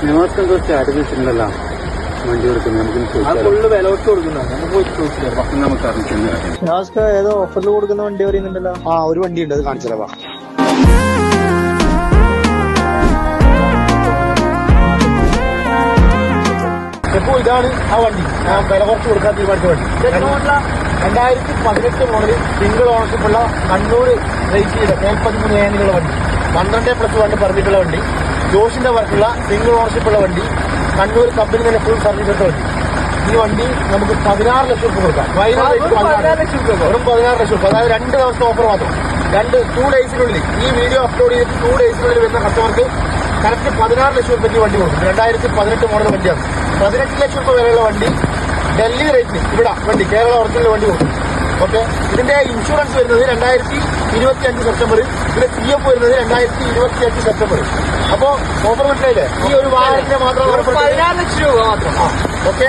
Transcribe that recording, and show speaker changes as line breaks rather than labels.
ഞങ്ങൾക്കെന്തോ status ഉണ്ടല്ലോ വണ്ടി കൊടുക്കുന്നത് നമുക്ക് വില വെച്ച് കൊടുക്കുന്നുണ്ട് നമുക്ക് അറിഞ്ഞിട്ടുണ്ട്.
ഏതോ ഓഫറിൽ കൊടുക്കുന്ന വണ്ടി പറയുന്നുണ്ടല്ലോ.
ഒരു വണ്ടി ഉണ്ട്, അത് കാണിച്ചതാ.
ഇപ്പൊ ഇതാണ് ആ വണ്ടി, ഞാൻ വില കുറച്ച് കൊടുക്കാൻ തീരുമാനിച്ച വണ്ടി. 2018 മോഡല് സിംഗിൾ ഓണർഷിപ്പുള്ള കണ്ണൂർ രജിസ്റ്റർ 13 ഏനുള്ള വണ്ടി, 12+1 പെർമിറ്റുള്ള വണ്ടി, ജോഷിന്റെ വർക്കുള്ള സിംഗിൾ ഓണർഷിപ്പുള്ള വണ്ടി, കണ്ണൂർ കമ്പനി തന്നെ ഫുൾ സർവീസ് എടുത്ത വണ്ടി. ഈ വണ്ടി നമുക്ക് 16 ലക്ഷം രൂപ കൊടുക്കാം. വെറും 16 ലക്ഷം രൂപ, അതായത് 2 ദിവസത്തെ ഓഫർ മാത്രം. 2 ഡേയ്സിനുള്ളിൽ ഈ വീഡിയോ അപ്ലോഡ് ചെയ്തിട്ട് 2 ഡേയ്സിനുള്ളിൽ വരുന്ന കസ്റ്റമർക്ക് കറക്റ്റ് 16 ലക്ഷം രൂപയ്ക്ക് വണ്ടി കൊടുക്കും. 2018 മോഡൽ വണ്ടിയാണ്. 18 ലക്ഷം രൂപ വിലയുള്ള വണ്ടി ഡൽഹി റേറ്റിന് ഇവിടെ വണ്ടി കേരള ഒറിജിനൽ വണ്ടി കൊടുക്കും. ഓക്കെ, ഇതിന്റെ ഇൻഷുറൻസ് വരുന്നത് 2025 സെപ്റ്റംബർ, ഇതിന്റെ PF വരുന്നത് 2025 സെപ്റ്റംബർ. അപ്പോ ഓഫർ മനസ്സിലായില്ലേ? ഈ ഒരു വാഹനത്തിന് മാത്രം 16 ലക്ഷം രൂപ മാത്രം. ഓക്കെ.